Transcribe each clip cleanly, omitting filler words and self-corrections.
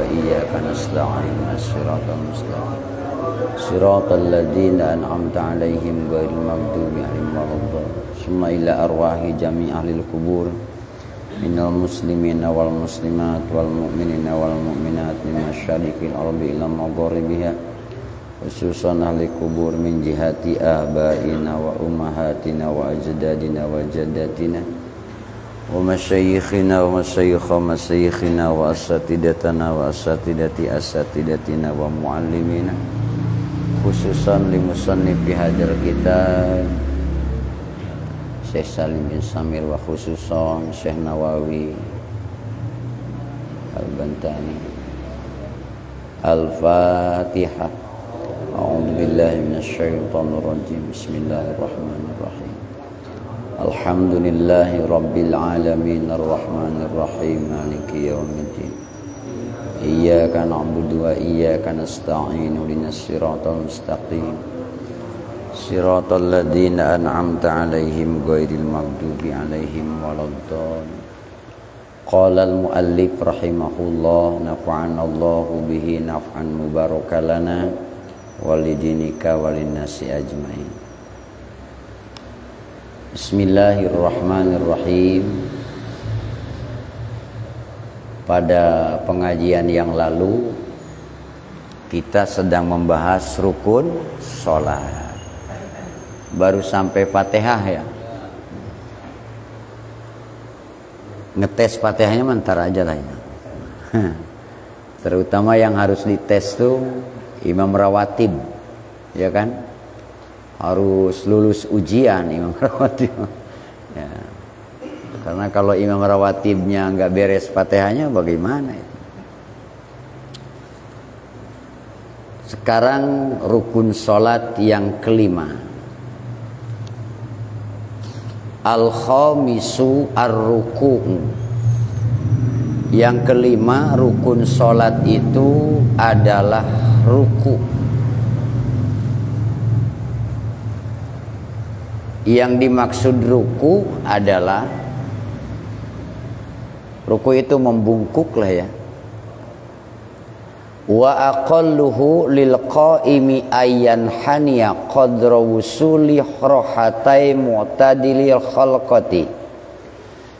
وإياك نستعين الصراط المستقيم صراط الذين أنعمت عليهم غير المغضوب عليهم ولا الضالين ثم إلى أرواح جميع أهل القبور من المسلمين والمسلمات والمؤمنين والمؤمنات من مشارق الأرض إلى مغاربها خصوصا أهل القبور من جهة آبائنا وأمهاتنا وأجدادنا وجداتنا ومشايخنا ومشايخ مشايخنا وأساتذتنا وأساتذة أساتذتنا ومعلمينا خصوصا لمصنف هذا الكتاب Syekh Salim bin Samir wa khususan Syekh Nawawi Al-Bantani. Al-Fatihah. A'udzu billahi minasyaitonir rajim. Bismillahirrahmanirrahim. Alhamdulillahi rabbil alamin arrahmanir rahim maliki yaumiddin. Iyyaka na'budu wa iyyaka nasta'in ihdinas siratal mustaqim. Siratal ladzina an'amta 'alaihim ghairil maghdubi 'alaihim waladdallin. Qala al-muallif rahimahullah nafa'anallahu bihi naf'an mubarakalana walidinika walinnasi ajmain. Bismillahirrahmanirrahim. Pada pengajian yang lalu kita sedang membahas rukun sholat. Baru sampai Fatihah ya. Ngetes Fatihahnya mentar aja lah ya. Terutama yang harus dites tuh imam rawatib, ya kan? Harus lulus ujian imam rawatib. Ya. Karena kalau imam rawatibnya nggak beres Fatihahnya bagaimana itu? Sekarang rukun sholat yang kelima. Al-khamisu ar-ruku'. Yang kelima rukun sholat itu adalah ruku'. Yang dimaksud ruku' adalah ruku' itu membungkuk lah ya. Wa aqalluhu lil qaimi ayyan haniya qadra wusuli rohatai mu'tadilil khalqati.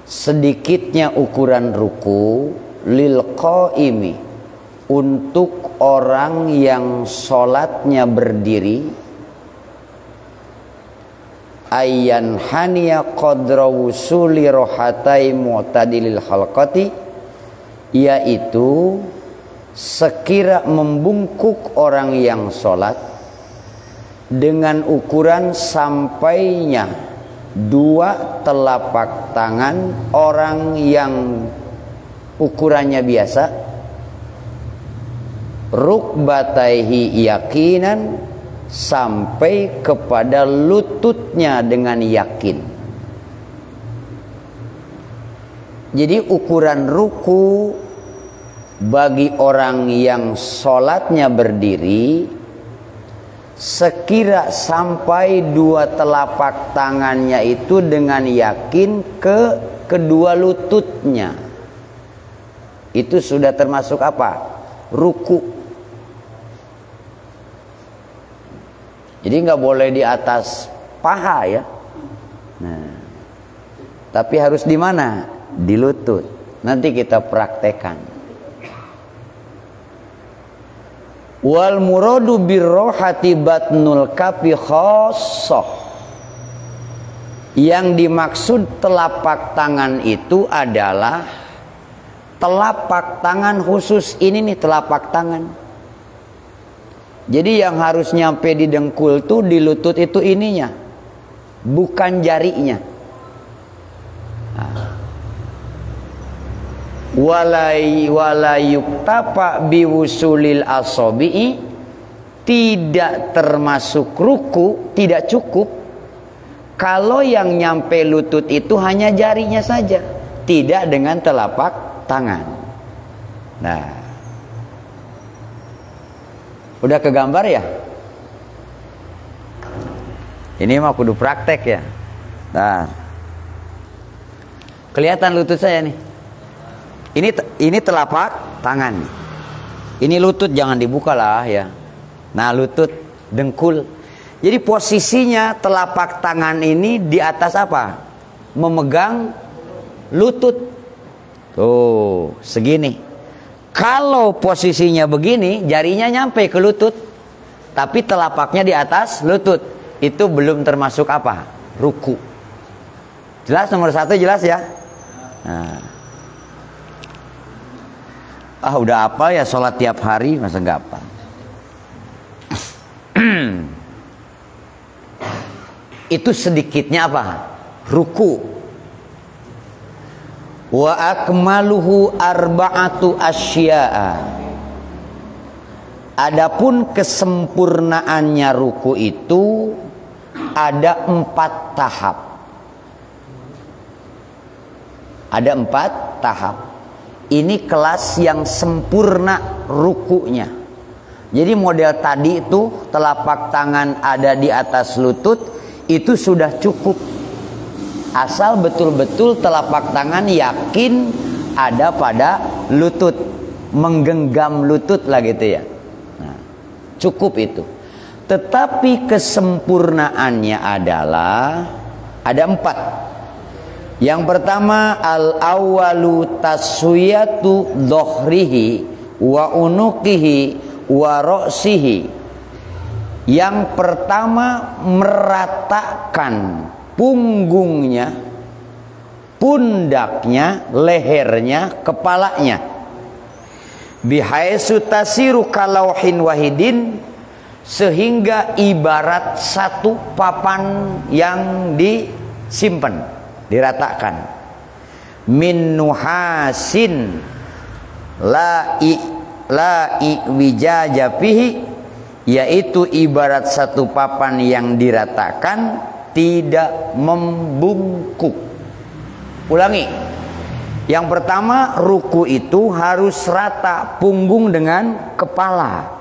Sedikitnya ukuran ruku lil qaimi untuk orang yang sholatnya berdiri, ayyan haniya qadra wusuli rohatai mu'tadilil khalqati, yaitu sekira membungkuk orang yang sholat dengan ukuran sampainya dua telapak tangan orang yang ukurannya biasa, rukbataihi yakinan, sampai kepada lututnya dengan yakin. Jadi ukuran ruku bagi orang yang sholatnya berdiri sekira sampai dua telapak tangannya itu dengan yakin ke kedua lututnya, itu sudah termasuk apa? Ruku. Jadi nggak boleh di atas paha ya. Nah, tapi harus di mana? Di lutut. Nanti kita praktekkan. Wal muradu birrohati batnul kafi khosoh. Yang dimaksud telapak tangan itu adalah telapak tangan khusus. Ini nih telapak tangan. Jadi yang harus nyampe di dengkul tuh di lutut itu ininya, bukan jarinya. Walayuktafa biwusulil asabi'i, tidak termasuk ruku, tidak cukup kalau yang nyampe lutut itu hanya jarinya saja, tidak dengan telapak tangan. Nah, udah kegambar ya? Ini mah kudu praktek ya. Nah, kelihatan lutut saya nih. Ini telapak tangan nih. Ini lutut jangan dibuka lah ya. Nah, lutut, dengkul. Jadi posisinya telapak tangan ini di atas apa? Memegang lutut. Tuh, segini. Kalau posisinya begini, jarinya nyampe ke lutut, tapi telapaknya di atas lutut. Itu belum termasuk apa? Ruku. Jelas nomor 1 jelas ya? Nah. Udah apa ya sholat tiap hari, masa nggak apa? Itu sedikitnya apa? Ruku. Wa akmaluhu arba'atu asya'a. Adapun kesempurnaannya ruku itu ada 4 tahap. Ada 4 tahap. Ini kelas yang sempurna rukunya. Jadi model tadi itu telapak tangan ada di atas lutut, itu sudah cukup. Asal betul-betul telapak tangan yakin ada pada lutut, menggenggam lutut lah gitu ya. Nah, cukup itu. Tetapi kesempurnaannya adalah ada 4. Yang pertama, al-awwalu taswiyatu dhahrihi wa unuqihi wa ra'sihi. Yang pertama, meratakan punggungnya, pundaknya, lehernya, kepalanya. Bihaitsu tasiru kalauhin wahidin, sehingga ibarat satu papan yang disimpan, diratakan. Min nuhasin la'i wijaja fihi, yaitu ibarat satu papan yang diratakan, tidak membungkuk. Ulangi. Yang pertama, ruku itu harus rata punggung dengan kepala.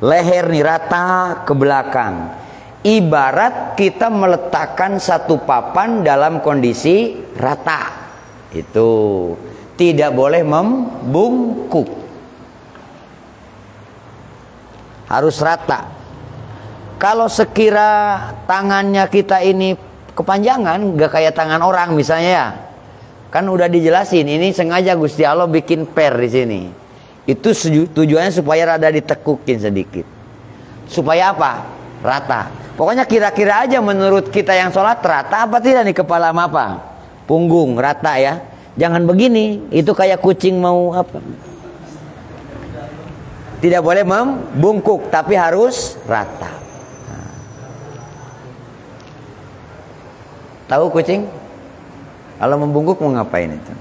Leher nih rata ke belakang. Ibarat kita meletakkan satu papan dalam kondisi rata. Itu tidak boleh membungkuk. Harus rata. Kalau sekira tangannya kita ini kepanjangan, gak kayak tangan orang misalnya ya. Kan udah dijelasin, ini sengaja Gusti Allah bikin per di sini. Itu tujuannya supaya rada ditekukin sedikit. Supaya apa? Rata. Pokoknya kira-kira aja menurut kita yang sholat rata apa tidak nih kepala sama apa? Punggung rata ya. Jangan begini, itu kayak kucing mau apa? Tidak boleh membungkuk, tapi harus rata. Nah. Tahu kucing? Kalau membungkuk mau ngapain itu?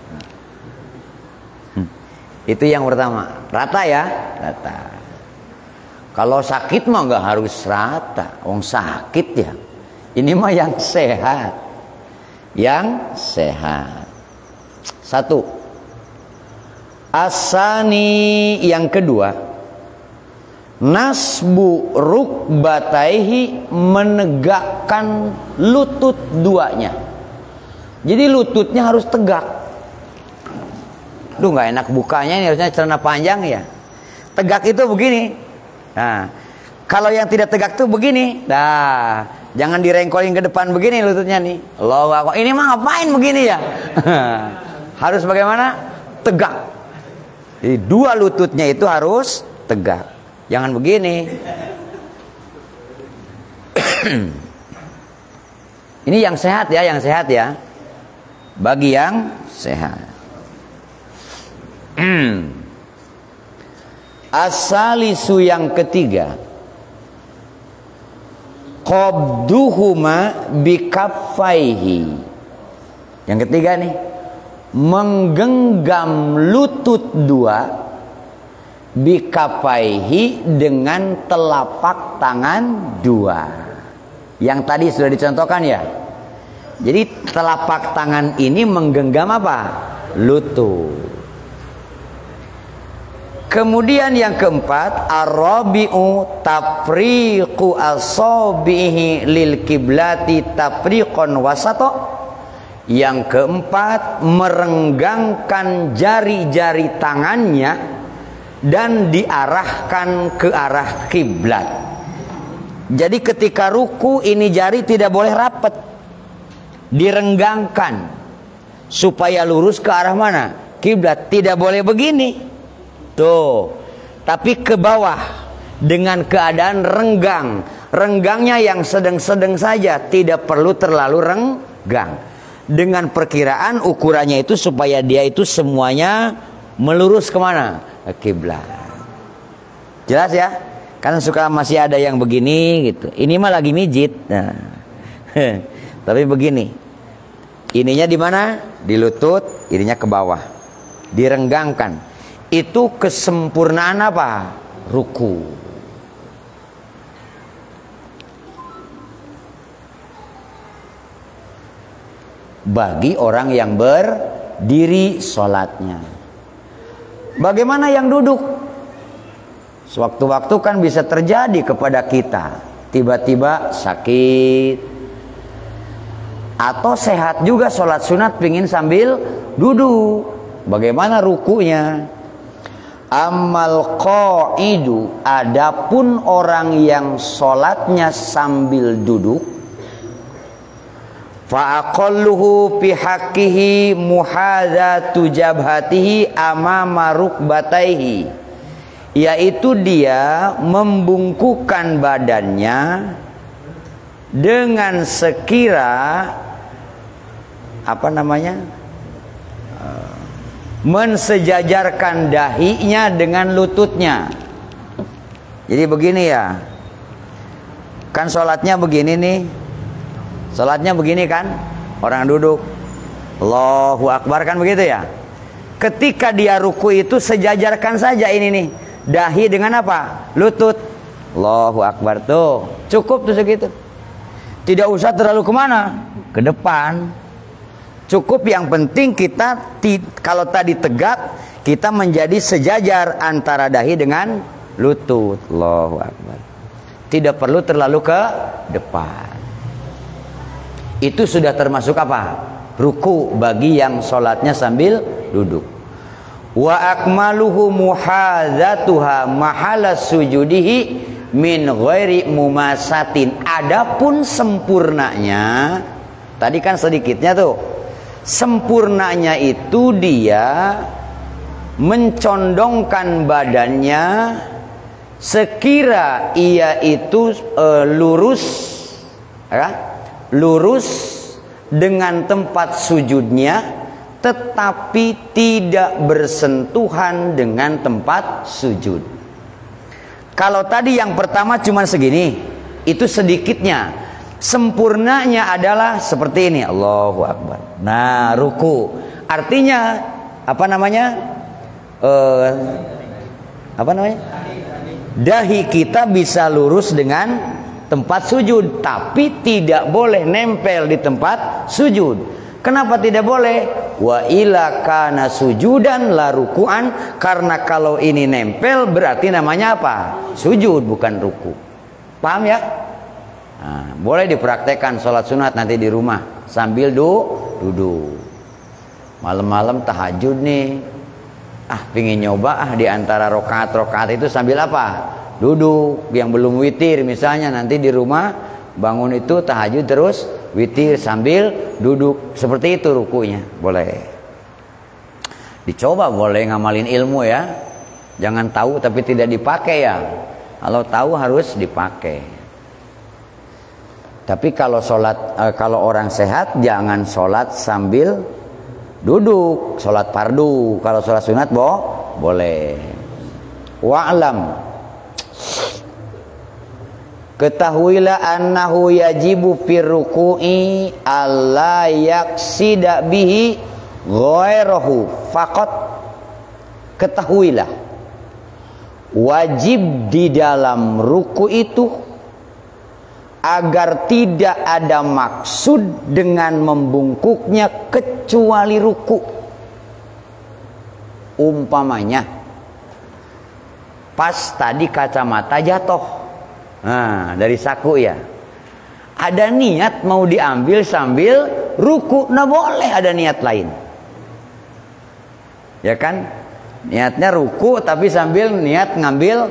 Itu yang pertama, rata ya, rata. Kalau sakit mah nggak harus rata, wong sakit ya. Ini mah yang sehat, yang sehat. 1. Asani, yang kedua, nasbu rukbataihi, menegakkan lutut duanya. Jadi lututnya harus tegak. Duh, nggak enak bukanya ini, harusnya celana panjang ya. Tegak itu begini. Nah, kalau yang tidak tegak tuh begini. Nah, jangan direngkolin ke depan begini lututnya nih. Allah, ini mah ngapain begini ya? Harus bagaimana? Tegak. Jadi dua lututnya itu harus tegak. Jangan begini. Ini yang sehat ya, yang sehat ya. Bagi yang sehat. Asalisu, yang ketiga, qabduhuma bikaffaihi. Yang ketiga nih, menggenggam lutut dua bikaffaihi, dengan telapak tangan dua. Yang tadi sudah dicontohkan ya. Jadi telapak tangan ini menggenggam apa? Lutut. Kemudian yang keempat, ar-rabi'u tafriqu asabihi lil kiblati tafriqan wasato. Yang keempat, merenggangkan jari-jari tangannya dan diarahkan ke arah kiblat. Jadi ketika ruku ini jari tidak boleh rapat, direnggangkan supaya lurus ke arah mana? Kiblat. Tidak boleh begini. Tuh. Tapi ke bawah dengan keadaan renggang. Renggangnya yang sedang-sedang saja, tidak perlu terlalu renggang. Dengan perkiraan ukurannya itu supaya dia itu semuanya melurus kemana? Kiblat. Jelas ya? Karena suka masih ada yang begini gitu. Ini mah lagi mijit. Nah. Tapi begini. Ininya di mana? Di lutut, ininya ke bawah. Direnggangkan. Itu kesempurnaan apa? Ruku. Bagi orang yang berdiri sholatnya. Bagaimana yang duduk? Sewaktu-waktu kan bisa terjadi kepada kita. Tiba-tiba sakit. Atau sehat juga sholat sunat pingin sambil duduk. Bagaimana rukunya? Ammal qa'idu, adapun orang yang sholatnya sambil duduk, fa'aqalluhu fi haqqihi muhadzatu jabhatihi amama rukbataihi, yaitu dia membungkukkan badannya dengan sekira mensejajarkan dahinya dengan lututnya. Jadi begini ya, kan sholatnya begini nih. Salatnya begini kan, orang duduk, Allahu Akbar kan begitu ya. Ketika dia ruku itu sejajarkan saja ini nih, dahi dengan apa? Lutut. Allahu Akbar tuh, cukup tuh segitu. Tidak usah terlalu kemana? Ke depan. Cukup yang penting kita kalau tadi tegak, kita menjadi sejajar antara dahi dengan lutut. Allahu Akbar. Tidak perlu terlalu ke depan. Itu sudah termasuk apa? Ruku bagi yang sholatnya sambil duduk. Wa akmaluhu muhadzatuha mahala sujudihi min ghairi mumasatin. Adapun sempurnanya, tadi kan sedikitnya tuh. Sempurnanya itu dia mencondongkan badannya sekira ia itu lurus, ya? Lurus dengan tempat sujudnya, tetapi tidak bersentuhan dengan tempat sujud. Kalau tadi yang pertama cuma segini, itu sedikitnya. Sempurnanya adalah seperti ini, Allahu Akbar. Nah, ruku. Artinya apa namanya? Dahi kita bisa lurus dengan tempat sujud, tapi tidak boleh nempel di tempat sujud. Kenapa tidak boleh? Wa ila kana sujudan la ruku'an, karena kalau ini nempel berarti namanya apa? Sujud, bukan ruku. Paham ya? Nah, boleh dipraktekkan sholat sunat nanti di rumah sambil duduk. Malam-malam tahajud nih, pingin nyoba di antara rokaat itu sambil apa? Duduk. Yang belum witir misalnya, nanti di rumah bangun itu tahajud terus witir sambil duduk. Seperti itu rukunya. Boleh dicoba, boleh ngamalin ilmu ya. Jangan tahu tapi tidak dipakai ya. Kalau tahu harus dipakai. Tapi kalau kalau orang sehat jangan sholat sambil duduk. Sholat fardu. Kalau sholat sunat boleh. Wa'lam, ketahuilah annahu yajibu fir ruku'i alla yaksida bihi ghairahu faqat. Ketahuilah, wajib di dalam ruku itu agar tidak ada maksud dengan membungkuknya kecuali ruku. Umpamanya pas tadi kacamata jatuh, nah dari saku ya, ada niat mau diambil sambil ruku, nah boleh ada niat lain, ya kan? Niatnya ruku tapi sambil niat ngambil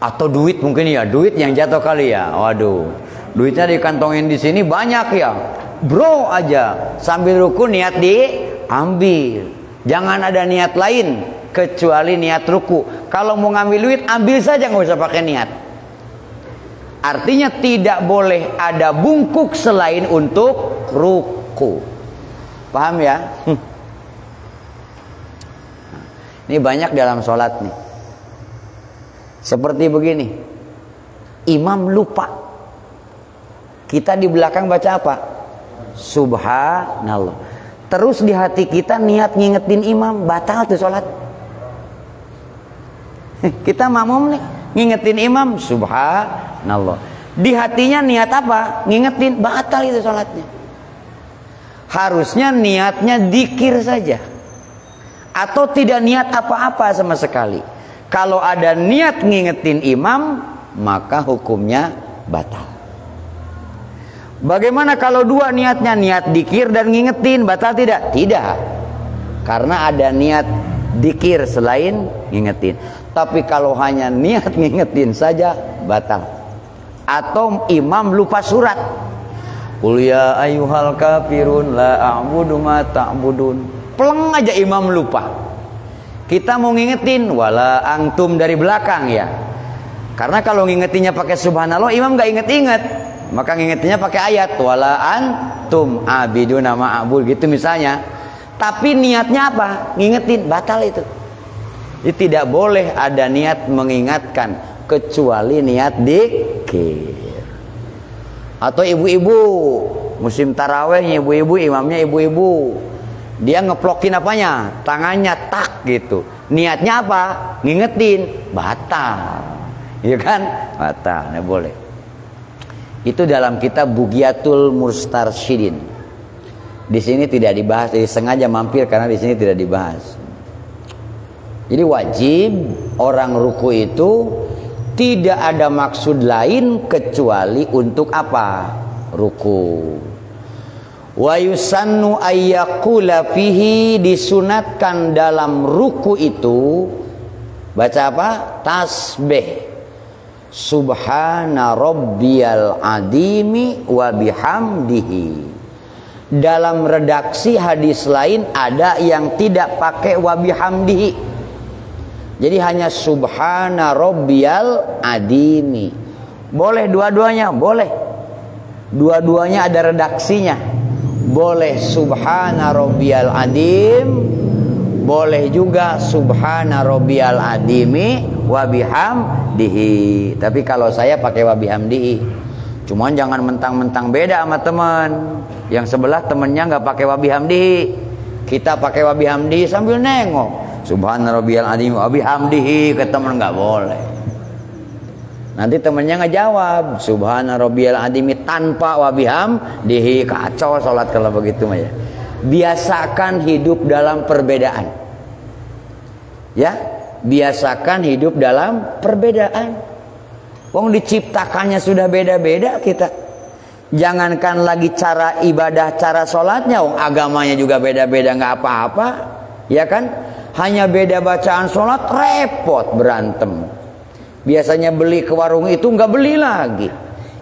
atau duit mungkin ya, duit yang jatuh kali ya. Waduh, duitnya dikantongin di sini banyak ya. Bro aja sambil ruku niat diambil. Jangan ada niat lain kecuali niat ruku. Kalau mau ngambil duit ambil saja, nggak usah pakai niat. Artinya tidak boleh ada bungkuk selain untuk ruku. Paham ya? Ini banyak dalam sholat nih. Seperti begini, imam lupa, kita di belakang baca apa? Subhanallah. Terus di hati kita niat ngingetin imam, batal tuh sholat. Kita makmum nih, ngingetin imam, subhanallah. Di hatinya niat apa? Ngingetin, batal itu sholatnya. Harusnya niatnya dzikir saja, atau tidak niat apa-apa sama sekali. Kalau ada niat ngingetin imam, maka hukumnya batal. Bagaimana kalau dua niatnya, niat dzikir dan ngingetin, batal tidak? Tidak. Karena ada niat dzikir selain ngingetin. Tapi kalau hanya niat ngingetin saja, batal. Atau imam lupa surat. Qul ya ayyuhal kafirun la a'budu ma ta'budun. Pleng aja imam lupa. Kita mau ngingetin wala antum dari belakang ya. Karena kalau ngingetinnya pakai subhanallah, imam gak inget-inget. Maka ngingetinnya pakai ayat wala antum abiduna ma'abud gitu misalnya. Tapi niatnya apa? Ngingetin, batal itu. Jadi tidak boleh ada niat mengingatkan kecuali niat dzikir. Atau ibu-ibu musim tarawehnya, ibu-ibu imamnya ibu-ibu, dia ngeplokin apanya? Tangannya tak gitu. Niatnya apa? Ngingetin, batal. Iya kan? Batal, nggak boleh. Itu dalam kitab Bugiyatul Mustarsyidin. Di sini tidak dibahas, jadi sengaja mampir karena di sini tidak dibahas. Jadi wajib orang ruku itu tidak ada maksud lain kecuali untuk apa? Ruku. Wa yusannu ayyaqula fihi, disunatkan dalam ruku itu baca apa? Tasbih. Subhana rabbiyal adimi wa bihamdihi. Dalam redaksi hadis lain ada yang tidak pakai wa bihamdihi. Jadi hanya subhana rabbiyal adimi. Boleh dua-duanya, boleh. Dua-duanya ada redaksinya. Boleh subhana rabbiyal adim, boleh juga subhana rabbiyal adimi wa bihamdihi. Tapi kalau saya pakai wa bihamdihi. Cuman jangan mentang-mentang beda sama teman. Yang sebelah temennya nggak pakai wa bihamdihi, kita pakai wa bihamdihi sambil nengok. Subhana rabbiyal azim wa bihamdihi, ke teman nggak boleh. Nanti temennya ngejawab subhana rabbiyal azim tanpa wa bihamdihi, kacau salat kalau begitu mah ya. Biasakan hidup dalam perbedaan. Ya, biasakan hidup dalam perbedaan. Wong diciptakannya sudah beda-beda kita. Jangankan lagi cara ibadah, cara sholatnya, wong agamanya juga beda-beda, nggak apa-apa, ya kan? Hanya beda bacaan sholat, repot berantem. Biasanya beli ke warung itu nggak beli lagi.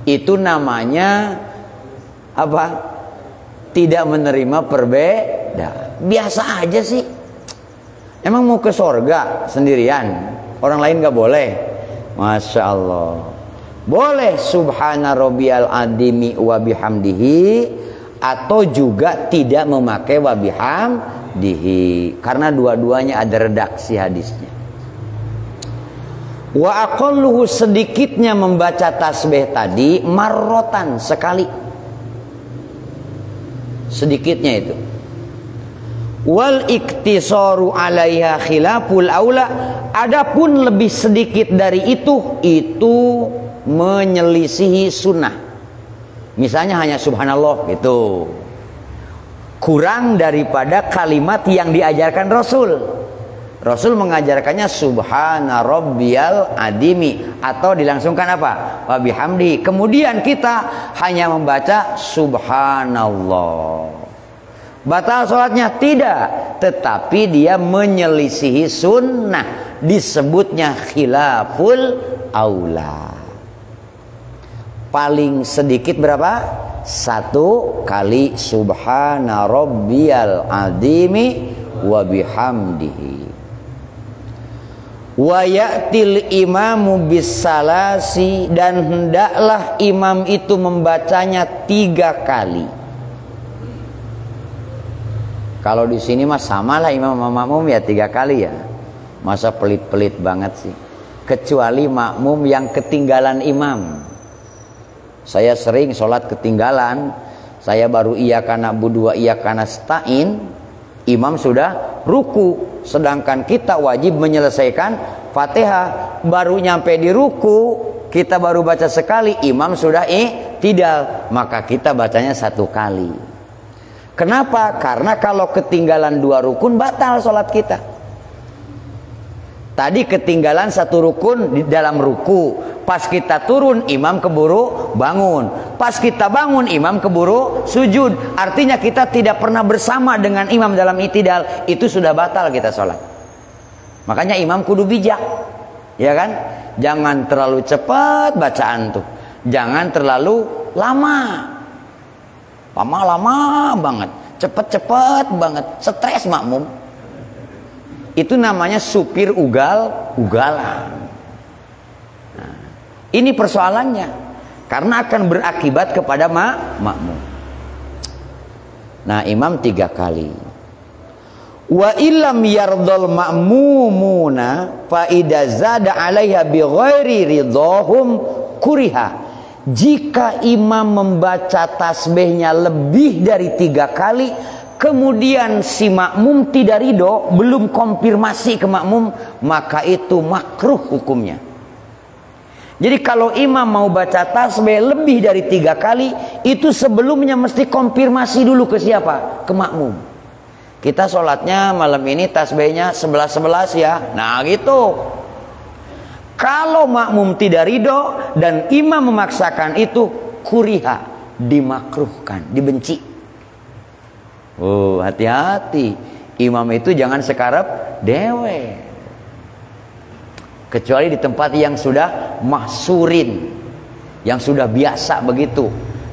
Itu namanya apa? Tidak menerima perbedaan. Biasa aja sih. Emang mau ke sorga sendirian, orang lain nggak boleh? Masya Allah. Boleh subhana rabbiyal adimi wa bihamdihi, atau juga tidak memakai wa bihamdihi, karena dua-duanya ada redaksi hadisnya. Wa aqalluhu, sedikitnya membaca tasbih tadi marrotan, sekali. Sedikitnya itu. Wal iktisaru alaiha khilaful aula, adapun lebih sedikit dari itu menyelisihi sunnah. Misalnya hanya subhanallah gitu, kurang daripada kalimat yang diajarkan Rasul. Rasul mengajarkannya subhana rabbiyal adimi, atau dilangsungkan apa? Wa bihamdi. Kemudian kita hanya membaca subhanallah. Batal sholatnya? Tidak. Tetapi dia menyelisihi sunnah. Disebutnya khilaful aula. Paling sedikit berapa? 1 kali subhana rabbiyal azimi wa bihamdihi. Wa ya'til imamu bisalasi, dan hendaklah imam itu membacanya 3 kali. Kalau di sini mah samalah imam sama makmum ya 3 kali ya. Masa pelit-pelit banget sih. Kecuali makmum yang ketinggalan imam. Saya sering sholat ketinggalan. Saya baru iyyaka na'budu wa iyyaka nasta'in, imam sudah ruku. Sedangkan kita wajib menyelesaikan Fatihah. Baru nyampe di ruku, kita baru baca sekali, imam sudah i'tidal, maka kita bacanya 1 kali. Kenapa? Karena kalau ketinggalan 2 rukun batal sholat kita. Tadi ketinggalan 1 rukun di dalam ruku, pas kita turun imam keburu bangun, pas kita bangun imam keburu sujud. Artinya kita tidak pernah bersama dengan imam dalam i'tidal. Itu sudah batal kita sholat. Makanya imam kudu bijak, ya kan? Jangan terlalu cepat bacaan tuh, jangan terlalu lama banget, cepet banget, stres makmum. Itu namanya supir ugal-ugalan. Nah, ini persoalannya, karena akan berakibat kepada makmum. Nah, imam 3 kali. Wa illam yardal ma'mumuna fa idza zada 'alaiha bi ghairi ridhahum kuriha. Jika imam membaca tasbihnya lebih dari 3 kali, kemudian si makmum tidak ridho, belum konfirmasi ke makmum, maka itu makruh hukumnya. Jadi kalau imam mau baca tasbih lebih dari 3 kali, itu sebelumnya mesti konfirmasi dulu ke siapa? Ke makmum. Kita sholatnya malam ini tasbihnya 11-11 ya. Nah gitu. Kalau makmum tidak ridho dan imam memaksakan itu, kuriha, dimakruhkan, dibenci. Oh, hati-hati. Imam itu jangan sekarep dewe. Kecuali di tempat yang sudah mahsurin, yang sudah biasa begitu.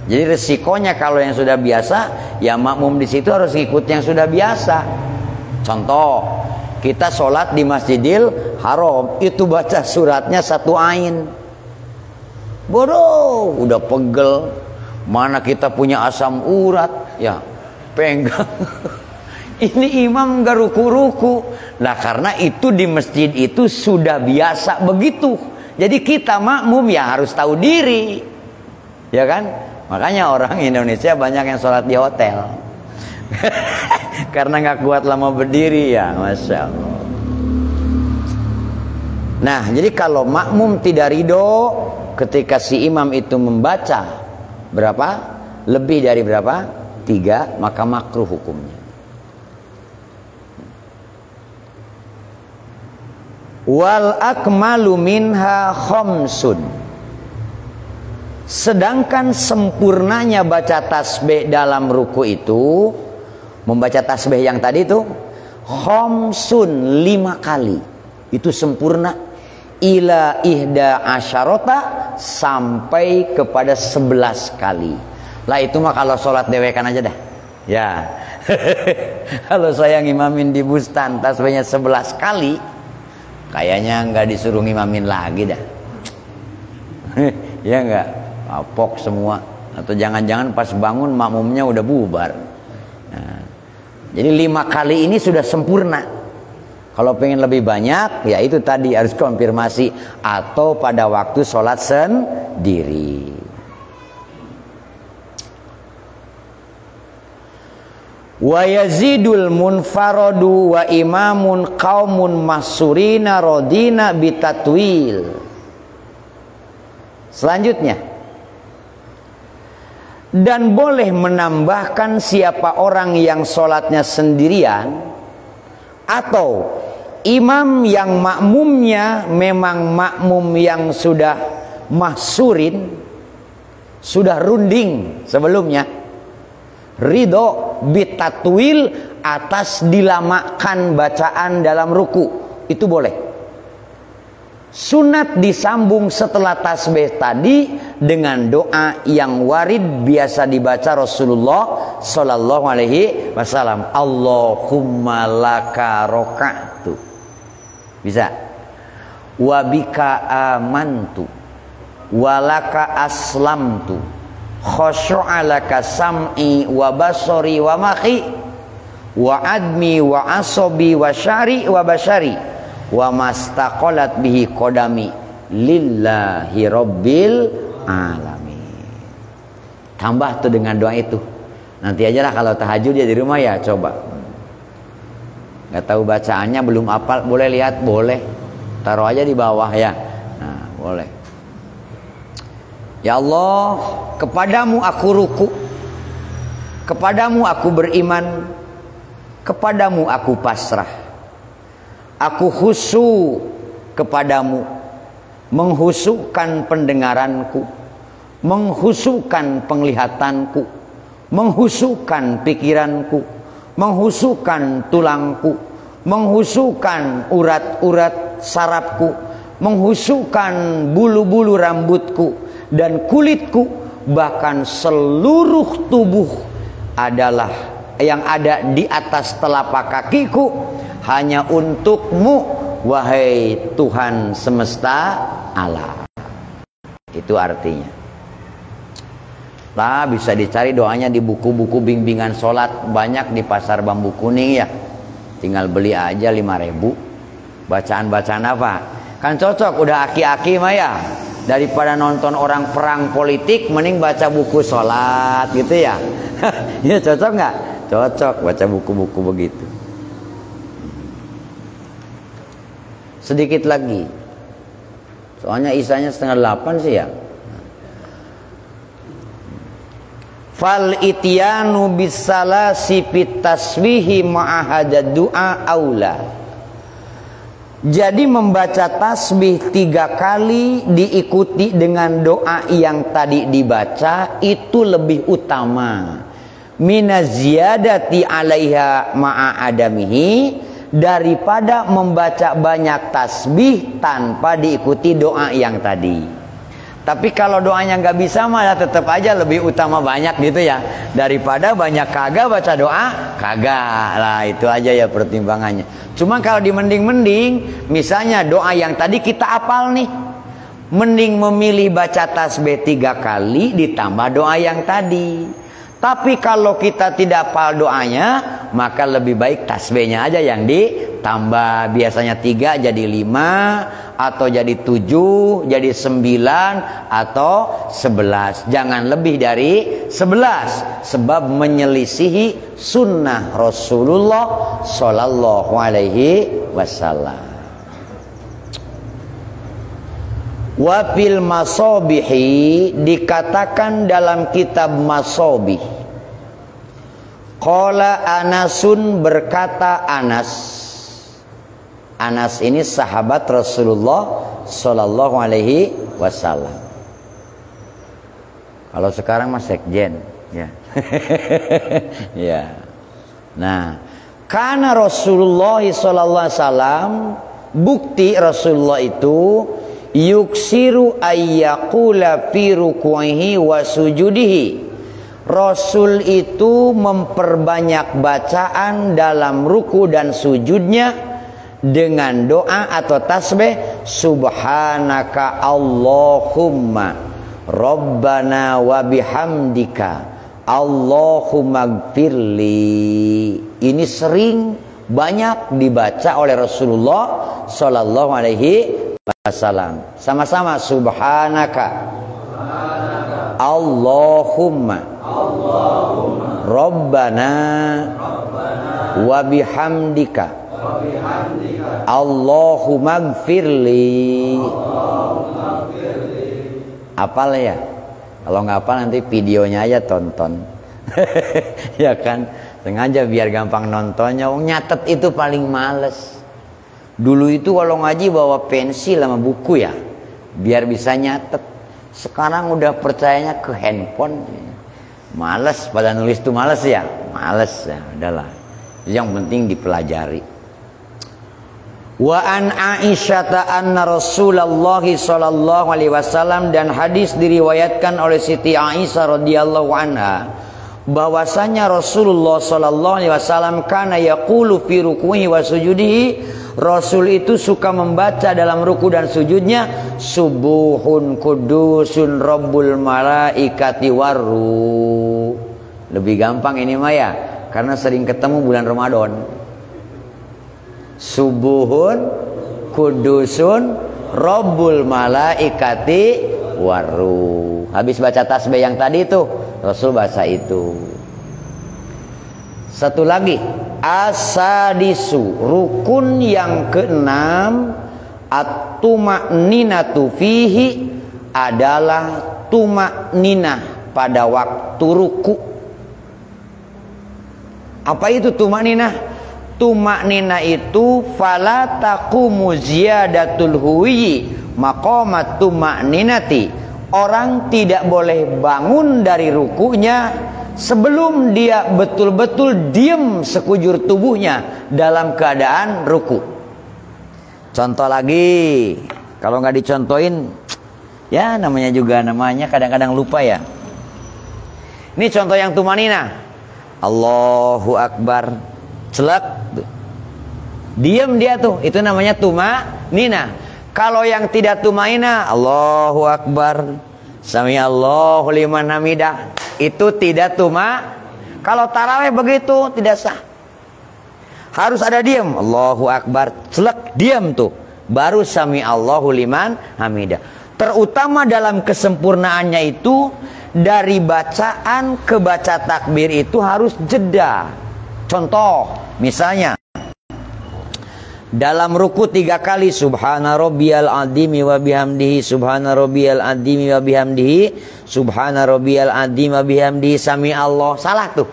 Jadi resikonya kalau yang sudah biasa, ya makmum di situ harus ikut yang sudah biasa. Contoh, kita sholat di Masjidil Haram, itu baca suratnya 1 ain. Bodoh, udah pegel. Mana kita punya asam urat, ya pegang. Ini imam gak ruku-ruku. Nah karena itu di masjid itu sudah biasa begitu. Jadi kita makmum ya harus tahu diri, ya kan? Makanya orang Indonesia banyak yang sholat di hotel. Karena gak kuat lama berdiri ya, Masya Allah. Nah jadi kalau makmum tidak ridho ketika si imam itu membaca berapa? Lebih dari berapa? 3, maka makruh hukumnya. Wal akmalu minha khamsun. Sedangkan sempurnanya baca tasbih dalam ruku itu, membaca tasbih yang tadi itu khamsun, 5 kali. Itu sempurna. Ila ihda asyarota, sampai kepada 11 kali. Lah itu mah kalau sholat dewekan aja dah. Ya. Kalau saya ngimamin di bustan tasbihnya 11 kali, kayaknya nggak disuruh ngimamin lagi dah. Ya nggak, apok semua. Atau jangan-jangan pas bangun makmumnya udah bubar. Nah, jadi 5 kali ini sudah sempurna. Kalau pengen lebih banyak, ya itu tadi harus konfirmasi atau pada waktu sholat sendiri. Wa yazidul munfaradu wa imamun qaumun masurina rodina bitatwil. Selanjutnya, dan boleh menambahkan siapa orang yang sholatnya sendirian atau imam yang makmumnya memang makmum yang sudah mahsurin, sudah runding sebelumnya, Ridho bitatwil atas dilamakan bacaan dalam ruku. Itu boleh. Sunat disambung setelah tasbih tadi dengan doa yang warid biasa dibaca Rasulullah sallallahu alaihi wasallam. Allahumma laka roka'tu. Bisa. Wa bika amantu. Wa laka aslamtu. Khushu'a laka sam'i wa basari wa makhi wa admi wa asabi wa syari wa bashari wa mastaqalat bihi qadami lillahi rabbil alamin. Tambah tuh dengan doa itu. Nanti aja lah kalau tahajud ya di rumah ya, coba. Nggak tahu bacaannya, belum hafal, boleh lihat, boleh. Taruh aja di bawah ya. Nah, boleh. Ya Allah, kepadamu aku ruku, kepadamu aku beriman, kepadamu aku pasrah. Aku khusyuk kepadamu, menghusyukkan pendengaranku, menghusyukkan penglihatanku, menghusyukkan pikiranku, menghusyukkan tulangku, menghusyukkan urat-urat sarafku, menghusyukkan bulu-bulu rambutku dan kulitku, bahkan seluruh tubuh adalah yang ada di atas telapak kakiku hanya untukmu, wahai Tuhan semesta alam. Itu artinya. Lah bisa dicari doanya di buku-buku bimbingan sholat, banyak di pasar Bambu Kuning ya. Tinggal beli aja 5.000. Bacaan-bacaan apa? Kan cocok, udah aki-aki mah ya. Daripada nonton orang perang politik, mending baca buku sholat gitu ya. Ya cocok nggak? Cocok baca buku-buku begitu. Sedikit lagi. Soalnya isanya 7:30 sih ya. Fal ityanu bisalasi fit tasbihi ma'ahadad du'a aula. Jadi membaca tasbih 3 kali diikuti dengan doa yang tadi dibaca itu lebih utama. Minaziyadati alaiha ma'a adamihi, daripada membaca banyak tasbih tanpa diikuti doa yang tadi. Tapi kalau doanya nggak bisa malah tetap aja lebih utama banyak gitu ya, daripada banyak kagak baca doa kagak lah. Itu aja ya pertimbangannya. Cuma kalau di mending-mending, misalnya doa yang tadi kita hafal nih, mending memilih baca tasbih 3 kali ditambah doa yang tadi. Tapi kalau kita tidak hafal doanya, maka lebih baik tasbihnya aja yang ditambah. Biasanya 3 jadi 5, atau jadi 7, jadi 9, atau 11. Jangan lebih dari 11, sebab menyelisihi sunnah Rasulullah Sallallahu Alaihi Wasallam. Wafil masobihi, dikatakan dalam kitab Masobih. Qala Anasun, berkata Anas. Anas ini sahabat Rasulullah Sallallahu Alaihi Wasallam. Kalau sekarang mah sekjen, ya. Ya. Nah, karena Rasulullah Sallallahu Alaihi Wasallam, bukti Rasulullah itu yuksiru ayyaqula fi ruku'ihi wa sujudihi. Rasul itu memperbanyak bacaan dalam ruku dan sujudnya dengan doa atau tasbih subhanaka Allahumma rabbana wa bihamdika Allahumma gfirli. Ini sering banyak dibaca oleh Rasulullah Sallallahu Alaihi Wasallam. Sama-sama subhanaka Allahumma rabbana wa bihamdika Allahumma gfirli. Apal ya? Kalau nggak apal nanti videonya aja tonton. Ya kan? Sengaja biar gampang nontonnya. Nyatet itu paling males. Dulu itu kalau ngaji bawa pensil sama buku ya, biar bisa nyatet. Sekarang udah percayanya ke handphone. Males, pada nulis tuh males ya. Males ya, udahlah. Yang penting dipelajari. Wa an Aisyah anna Rasulullah sallallahu alaihi wasallam, dan hadis diriwayatkan oleh Siti Aisyah radhiyallahu anha bahwasanya Rasulullah sallallahu alaihi wasallam kana yaqulu fi ruku'i wa sujudihi, Rasul itu suka membaca dalam ruku dan sujudnya, subuhun kudusun rabbul malaikati warru. Lebih gampang ini mah ya, karena sering ketemu bulan Ramadan. Subuhun kudusun rabbul malaikati warru. Habis baca tasbih yang tadi itu, Rasul baca itu. Satu lagi, asadisu, rukun yang keenam, at-tuma'ninatu fihi, adalah tuma'ninah pada waktu ruku. Apa itu tuma'ninah? Tuma'ninah itu fala taqumu ziyadatul huwi maqamat tuma'ninati. Orang tidak boleh bangun dari rukunya sebelum dia betul-betul diam sekujur tubuhnya dalam keadaan ruku. Contoh lagi, kalau nggak dicontohin, ya namanya kadang-kadang lupa ya. Ini contoh yang tumanina. Allahu Akbar, celak, diam dia tuh, itu namanya tumanina. Kalau yang tidak tumanina, Allahu Akbar, sami Allahu liman hamidah, itu tidak tuma. Kalau tarawih begitu tidak sah. Harus ada diam. Allahu Akbar, celak, diam tuh. Baru sami Allahu liman hamidah. Terutama dalam kesempurnaannya itu, dari bacaan ke baca takbir itu harus jeda. Contoh, misalnya dalam ruku 3 kali, subhana rabbiyal azimi wa bihamdihi, subhana rabbiyal azimi wa bihamdihi, subhana rabbiyal azimi wa bihamdihi, sami Allah. Salah tuh.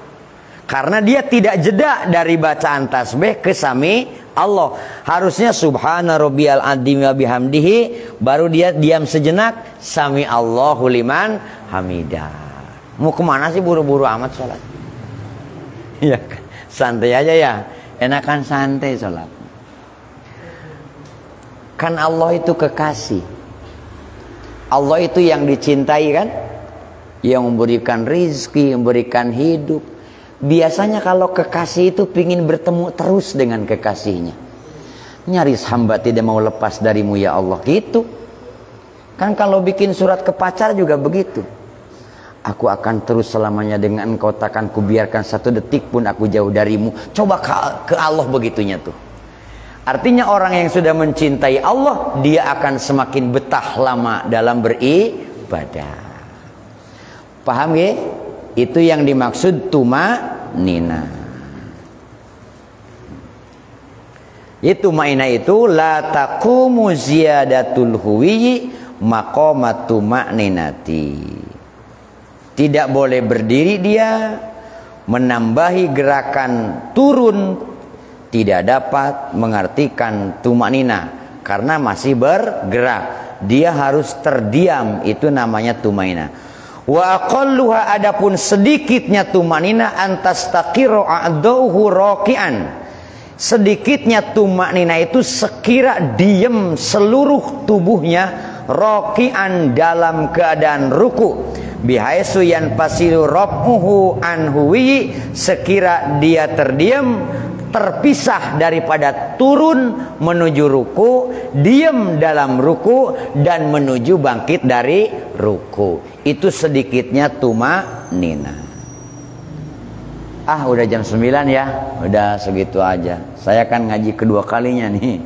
Karena dia tidak jeda dari bacaan tasbih ke sami Allah. Harusnya subhana rabbiyal azimi wa bihamdihi, baru dia diam sejenak, sami Allahu liman hamidah. Mau kemana sih buru-buru amat sholat? Ya, santai aja ya. Enakan santai sholat. Kan Allah itu kekasih. Allah itu yang dicintai kan? Yang memberikan rizki, memberikan hidup. Biasanya kalau kekasih itu pingin bertemu terus dengan kekasihnya. Nyaris hamba tidak mau lepas darimu ya Allah, gitu. Kan kalau bikin surat ke pacar juga begitu. Aku akan terus selamanya dengan engkau, takkan kubiarkan satu detik pun aku jauh darimu. Coba ke Allah begitunya tuh. Artinya orang yang sudah mencintai Allah, dia akan semakin betah lama dalam beribadah. Paham ya? Itu yang dimaksud tuma'ninah. Itu ma'ina itu la taqumu ziyadatul huwi maqamat tuma'ninati. Tidak boleh berdiri dia menambahi gerakan turun, tidak dapat mengartikan tuma'ninah karena masih bergerak. Dia harus terdiam, itu namanya tuma'ninah. Wa aqalluha, adapun sedikitnya tumanina antastaqiru a'dauhu raqian. Sedikitnya tumanina itu sekira diam seluruh tubuhnya raqian dalam keadaan ruku. Bihaisu yanfasilu rabbuhu anhuwi, sekira dia terdiam, terpisah daripada turun menuju ruku, diam dalam ruku, dan menuju bangkit dari ruku. Itu sedikitnya tuma'ninah. Udah jam 9 ya. Udah segitu aja. Saya kan ngaji kedua kalinya nih.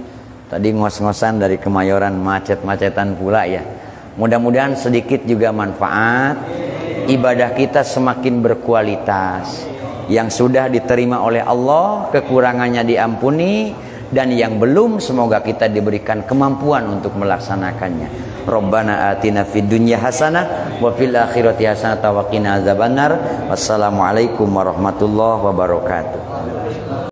Tadi ngos-ngosan dari Kemayoran, macet-macetan pula ya. Mudah-mudahan sedikit juga manfaat. Ibadah kita semakin berkualitas. Yang sudah diterima oleh Allah, kekurangannya diampuni, dan yang belum, semoga kita diberikan kemampuan untuk melaksanakannya. Rabbana atina fid dunya hasanah wa fil akhirati hasanah wa qina azabannar. Wassalamualaikum warahmatullahi wabarakatuh.